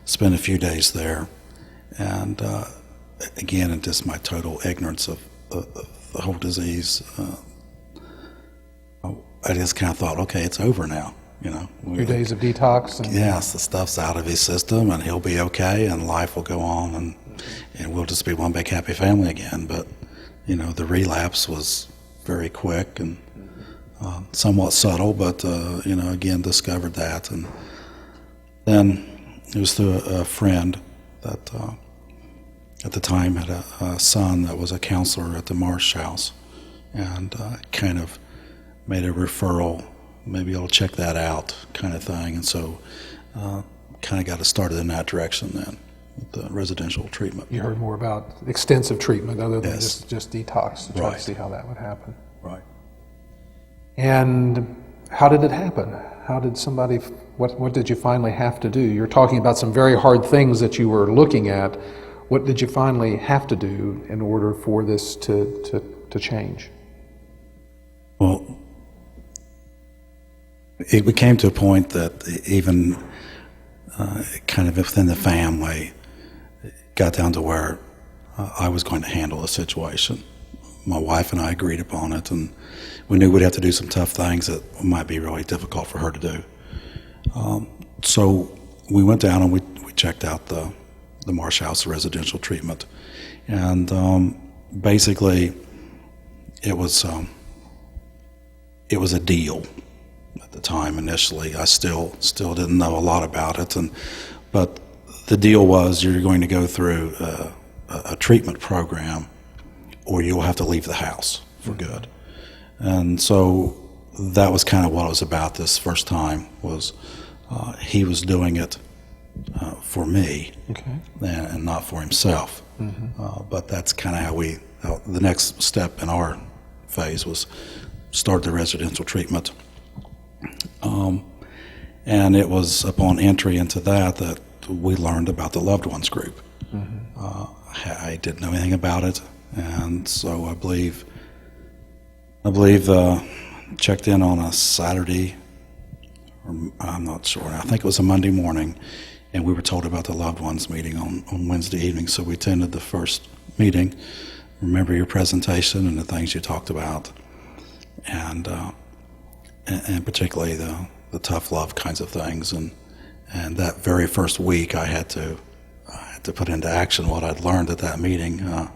spent a few days there. And again, in just my total ignorance of the whole disease, I just kind of thought, okay, it's over now. Few days of detox. And, Yes, the stuff's out of his system, and he'll be okay, and life will go on, and we'll just be one big happy family again. But the relapse was very quick and somewhat subtle, but again, discovered that, and then it was through a friend that at the time had a son that was a counselor at the Marsh House, and kind of made a referral. Maybe I'll check that out, kind of thing. And so, kind of got us started in that direction then, with the residential treatment. you heard more about extensive treatment other than Yes. just detox to try to Right. see how that would happen. Right. And how did it happen? How did somebody, what did you finally have to do? You're talking about some very hard things that you were looking at. What did you finally have to do in order for this to change? Well, we came to a point that even kind of within the family, it got down to where I was going to handle the situation. My wife and I agreed upon it, and we knew we'd have to do some tough things that might be really difficult for her to do. So we went down and we checked out the Marsh House residential treatment, and basically it was a deal at the time. Initially, I still didn't know a lot about it, but the deal was you're going to go through a treatment program, or you'll have to leave the house for good. And so that was kind of what it was about this first time, was he was doing it for me, Okay. and not for himself. But that's kind of how the next step in our phase was start the residential treatment. And it was upon entry into that we learned about the Loved Ones group. I didn't know anything about it, and so I believe checked in on a Saturday, or I'm not sure. I think it was a Monday morning, and we were told about the Loved Ones meeting on Wednesday evening. So we attended the first meeting. Remember your presentation and the things you talked about, and and particularly the tough love kinds of things. And that very first week, I had to put into action what I'd learned at that meeting.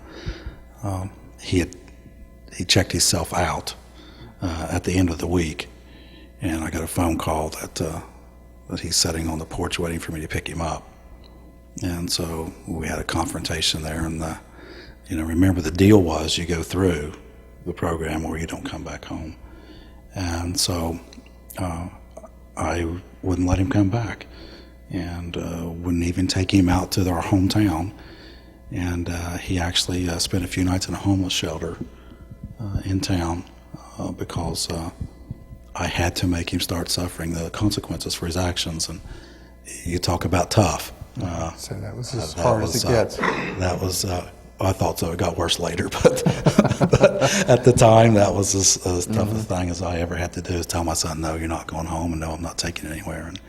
He checked himself out at the end of the week, and I got a phone call that he's sitting on the porch waiting for me to pick him up. And so we had a confrontation there, and remember the deal was you go through the program or you don't come back home. And so I wouldn't let him come back, and wouldn't even take him out to our hometown. And he actually spent a few nights in a homeless shelter in town because I had to make him start suffering the consequences for his actions. And you talk about tough. So that was as hard as it gets. That was, I thought so. It got worse later, but at the time, that was as tough a thing as I ever had to do, is tell my son, no, you're not going home, and no, I'm not taking it anywhere, and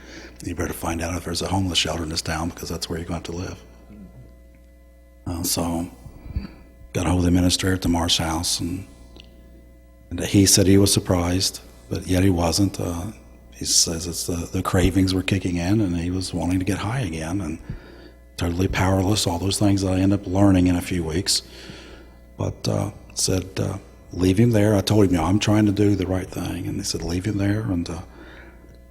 you better find out if there's a homeless shelter in this town, because that's where you're going to live. So got a hold of the administrator at the Marsh House, and he said he was surprised, but yet he wasn't. He says it's the cravings were kicking in, and he was wanting to get high again, and totally powerless, all those things that I end up learning in a few weeks. But said, leave him there. I told him, I'm trying to do the right thing. And they said, leave him there, and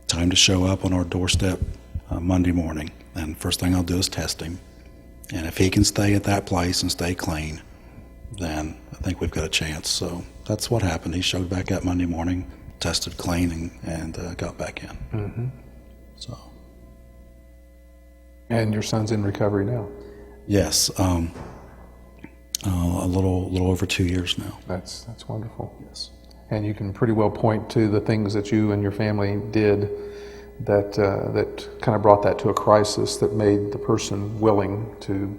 time to show up on our doorstep Monday morning. And first thing I'll do is test him. And if he can stay at that place and stay clean, then I think we've got a chance. So that's what happened. He showed back up Monday morning, tested clean, and got back in. Mm-hmm. So. And your son's in recovery now. Yes, a little over 2 years now. That's wonderful. Yes. And you can pretty well point to the things that you and your family did that kind of brought that to a crisis, that made the person willing to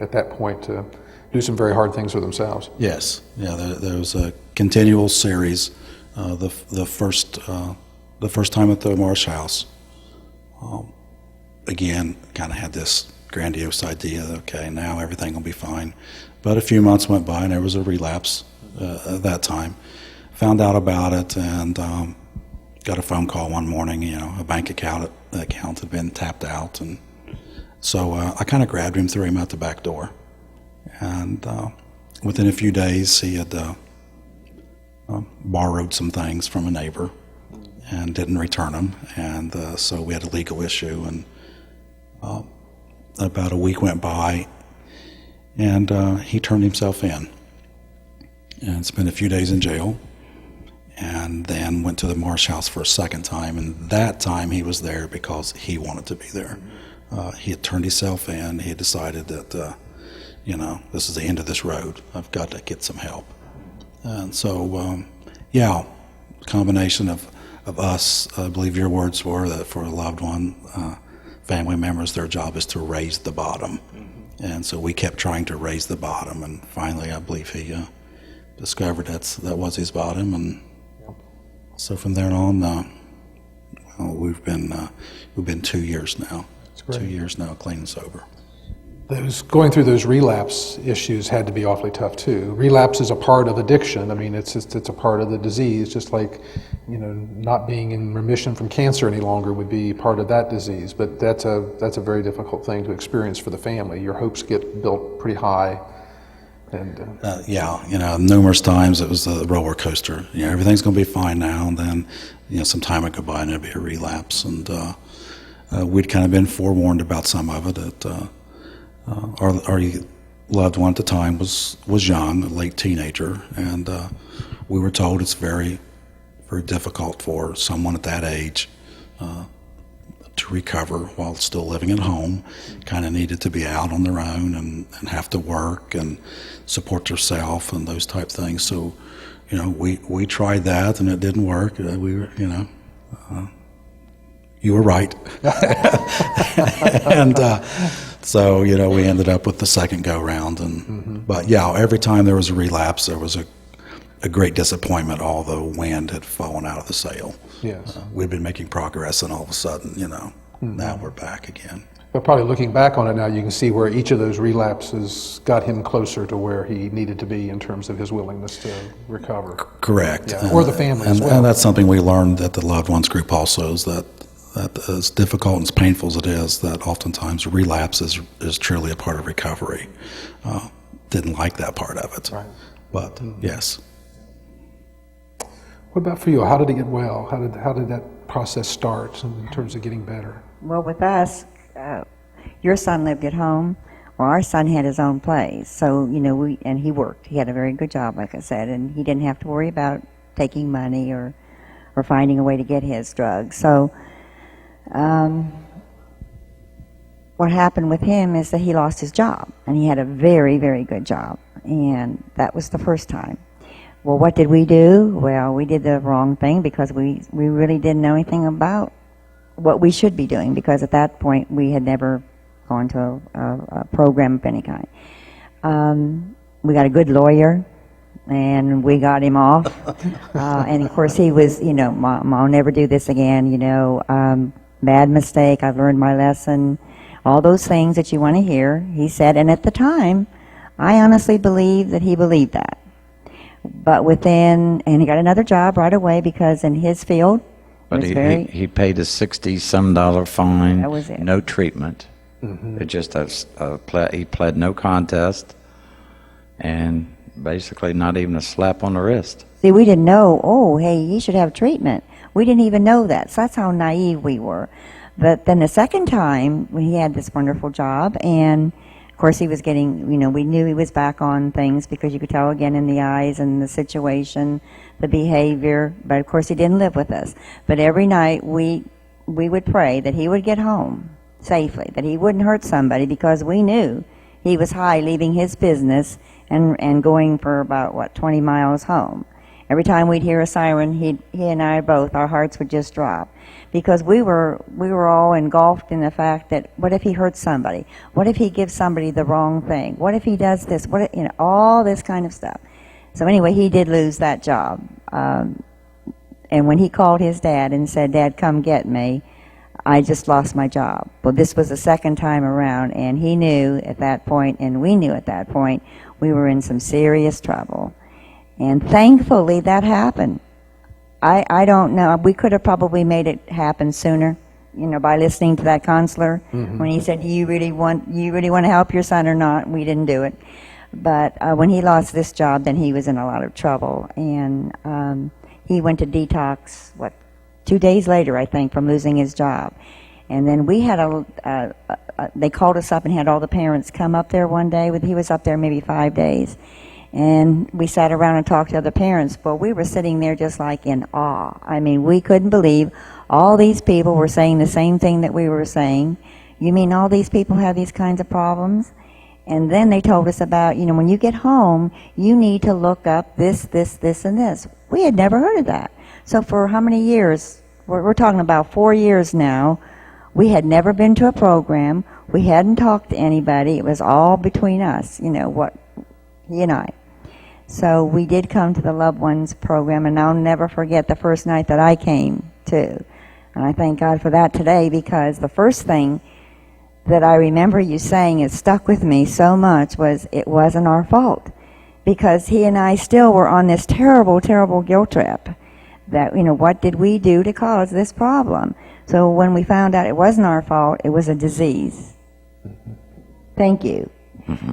at that point to do some very hard things for themselves. Yes, yeah. There was a continual series. The first time at the Marsh House, again, kind of had this grandiose idea that, okay, now everything will be fine. But a few months went by, and there was a relapse at that time. Found out about it, and got a phone call one morning. A bank account had been tapped out, and so I kind of grabbed him, threw him out the back door, and within a few days, he had borrowed some things from a neighbor and didn't return them, and so we had a legal issue. And about a week went by, and he turned himself in and spent a few days in jail, and then went to the Marsh House for a second time. And that time he was there because he wanted to be there. He had turned himself in. He had decided that this is the end of this road. I've got to get some help. And so combination of us, I believe your words were that for a loved one, family members, their job is to raise the bottom. And so we kept trying to raise the bottom, and finally I believe he discovered that was his bottom. And so from there on, we've been 2 years now. That's great. 2 years now, clean and sober. Going through those relapse issues had to be awfully tough too. Relapse is a part of addiction. I mean, it's a part of the disease, just like, not being in remission from cancer any longer would be part of that disease. But that's a very difficult thing to experience for the family. Your hopes get built pretty high, and numerous times it was a roller coaster. Everything's going to be fine now, and then some time would go by and there'd be a relapse. And we'd kind of been forewarned about some of it. That our loved one at the time was young, a late teenager, and we were told it's very, very difficult for someone at that age to recover while still living at home. Kind of needed to be out on their own and have to work and support themselves and those type things. So, we tried that and it didn't work. You were right. And so, we ended up with the second go-round. But, every time there was a relapse, there was a great disappointment. All the wind had fallen out of the sail. yes. We'd been making progress, and all of a sudden, now we're back again. But probably looking back on it now, you can see where each of those relapses got him closer to where he needed to be in terms of his willingness to recover. Correct. Yeah, or the family as and, well. And that's something we learned at the Loved Ones group also, is that as difficult and as painful as it is, that oftentimes relapse is truly a part of recovery. Didn't like that part of it. Right. But yes. What about for you? How did it get well? How did that process start in terms of getting better? Well, with us, your son lived at home. Well, our son had his own place, so and he worked. He had a very good job, like I said, and he didn't have to worry about taking money or finding a way to get his drugs. So, what happened with him is that he lost his job, and he had a very, very good job, and that was the first time. Well, what did we do? Well, we did the wrong thing because we really didn't know anything about what we should be doing, because at that point we had never gone to a program of any kind. We got a good lawyer, and we got him off. And of course he was, Mom, I'll never do this again, bad mistake, I've learned my lesson, all those things that you want to hear, he said. And at the time, I honestly believe that he believed that. But and he got another job right away, because in his field, But he paid a $60-some fine. That was it. No treatment. It just he pled no contest, and basically not even a slap on the wrist. see, we didn't know, oh, hey, he should have treatment. We didn't even know that. So that's how naive we were. But then the second time, he had this wonderful job, and of course he was getting, we knew he was back on things, because you could tell again in the eyes and the situation, the behavior. But of course he didn't live with us. But every night we would pray that he would get home safely, that he wouldn't hurt somebody, because we knew he was high, leaving his business and going for about 20 miles home. Every time we'd hear a siren, he and I both, our hearts would just drop, because we were all engulfed in the fact that, what if he hurts somebody? What if he gives somebody the wrong thing? What if he does this? All this kind of stuff. So anyway, he did lose that job. And when he called his dad and said, "Dad, come get me," I just lost my job. Well, this was the second time around, and he knew at that point, and we knew at that point, we were in some serious trouble. And thankfully that happened. I don't know, we could have probably made it happen sooner, by listening to that counselor when he said, do you really want to help your son or not? We didn't do it. But when he lost this job, then he was in a lot of trouble, and he went to detox 2 days later, I think, from losing his job. And then we had they called us up and had all the parents come up there one day. He was up there maybe 5 days. And we sat around and talked to other parents. Well, we were sitting there just like in awe. I mean, we couldn't believe all these people were saying the same thing that we were saying. You mean all these people have these kinds of problems? And then they told us about, when you get home, you need to look up this, and this. We had never heard of that. So for how many years? We're talking about 4 years now. We had never been to a program. We hadn't talked to anybody. It was all between us, he and I. So we did come to the Loved Ones program, and I'll never forget the first night that I came to. And I thank God for that today, because the first thing that I remember you saying, it stuck with me so much, was it wasn't our fault. Because he and I still were on this terrible, terrible guilt trip. That, what did we do to cause this problem? So when we found out it wasn't our fault, it was a disease. Thank you.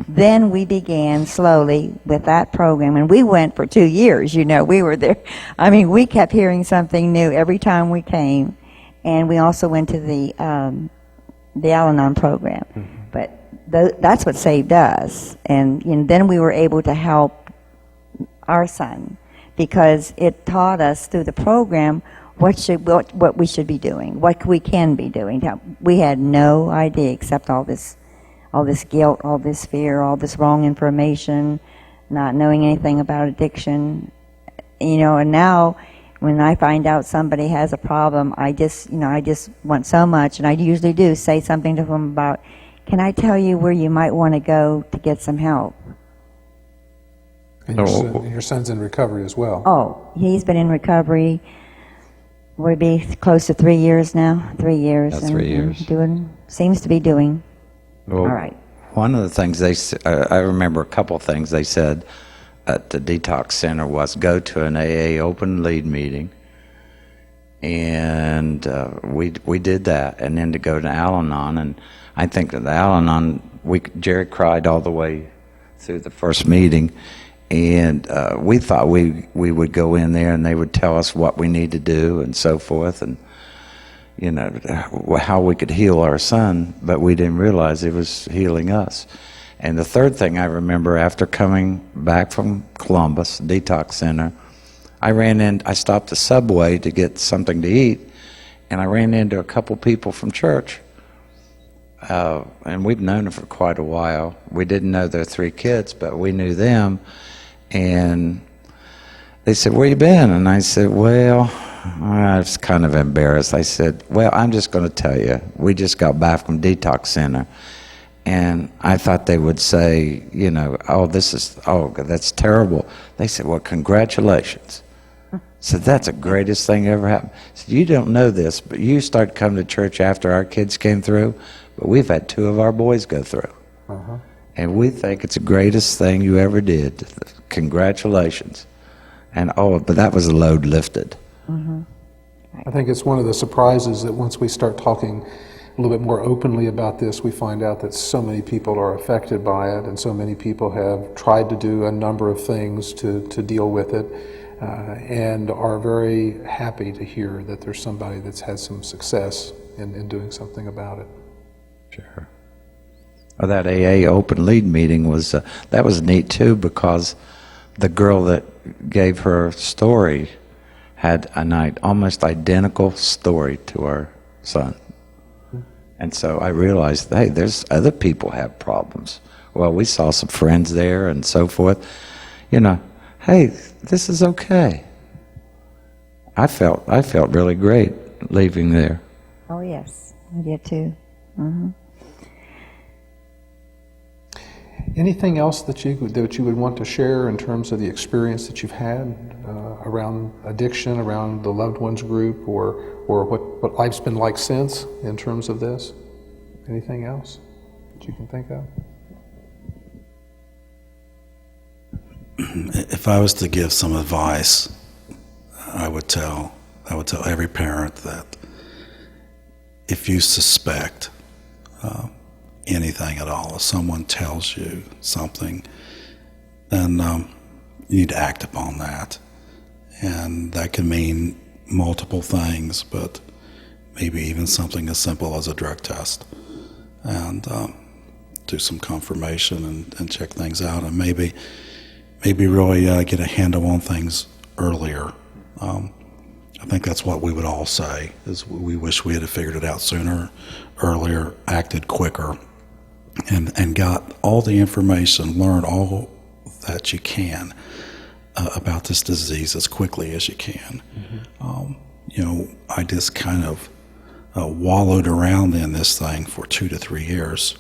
Then we began slowly with that program, and we went for 2 years. We were there. I mean, we kept hearing something new every time we came, and we also went to the Al-Anon program. But that's what saved us, and then we were able to help our son, because it taught us through the program what we should be doing, what we can be doing. We had no idea, except all this guilt, all this fear, all this wrong information, not knowing anything about addiction. And now when I find out somebody has a problem, I just want so much, and I usually do say something to them about, can I tell you where you might want to go to get some help? And your son's in recovery as well. Oh, he's been in recovery Would it be close to 3 years now? 3 years. About 3 years. Seems to be doing Well, all right. one of the things I remember a couple of things they said at the detox center was go to an AA open lead meeting, and we did that, and then to go to Al-Anon, and I think that the Al-Anon, Jerry cried all the way through the first meeting, and we thought we would go in there and they would tell us what we need to do and so forth, and you know, how we could heal our son, but we didn't realize it was healing us. And the third thing I remember, after coming back from Columbus Detox Center, I stopped the Subway to get something to eat, and I ran into a couple people from church. And we've known them for quite a while. We didn't know their 3 kids, but we knew them. And they said, "Where you been?" And I said, "Well," I was kind of embarrassed. I said, "Well, I'm just going to tell you, we just got back from Detox Center." And I thought they would say, you know, "Oh, that's terrible." They said, "Well, congratulations." I said, "That's the greatest thing ever happened." I said, "You don't know this, but you started coming to church after our kids came through, but we've had 2 of our boys go through. And we think it's the greatest thing you ever did. Congratulations." And but that was a load lifted. I think it's one of the surprises that once we start talking a little bit more openly about this, we find out that so many people are affected by it, and so many people have tried to do a number of things to deal with it, and are very happy to hear that there's somebody that's had some success in doing something about it. Sure. Well, that AA open lead meeting was that was neat too, because the girl that gave her story had an almost identical story to our son. And so I realized, hey, there's other people have problems. Well, we saw some friends there and so forth. You know, hey, this is okay. I felt really great leaving there. Oh, yes, I did too. Anything else that you would want to share in terms of the experience that you've had around addiction, around the loved ones group, or what life's been like since in terms of this? Anything else that you can think of? If I was to give some advice, I would tell every parent that if you suspect anything at all, if someone tells you something, then you need to act upon that. And that can mean multiple things, but maybe even something as simple as a drug test, and do some confirmation and check things out, and maybe really get a handle on things earlier. I think that's what we would all say, is we wish we had figured it out sooner, earlier, acted quicker, and got all the information, learned all that you can about this disease as quickly as you can. You know, I just kind of wallowed around in this thing for 2 to 3 years,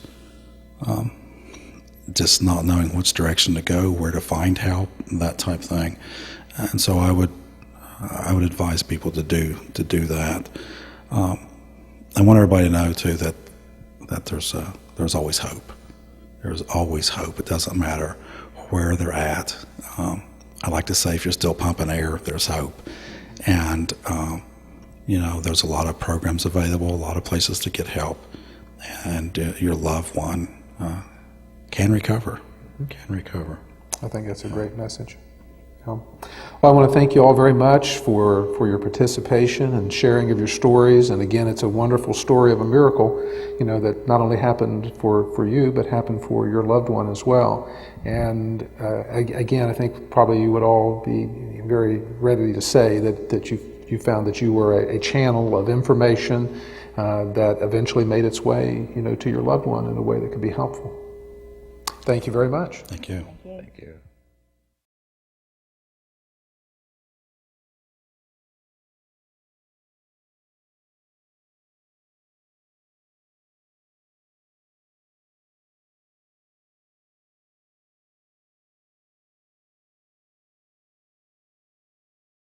just not knowing which direction to go, where to find help, that type thing. And so I would advise people to do that. I want everybody to know too that there's always hope. There's always hope. It doesn't matter where they're at. I like to say, if you're still pumping air, there's hope. And you know, there's a lot of programs available, a lot of places to get help, and your loved one can recover. I think that's a great message. Well, I want to thank you all very much for your participation and sharing of your stories. And again, it's a wonderful story of a miracle, you know, that not only happened for you, but happened for your loved one as well. And again, I think probably you would all be very ready to say that you found that you were a channel of information that eventually made its way, you know, to your loved one in a way that could be helpful. Thank you very much. Thank you. Thank you.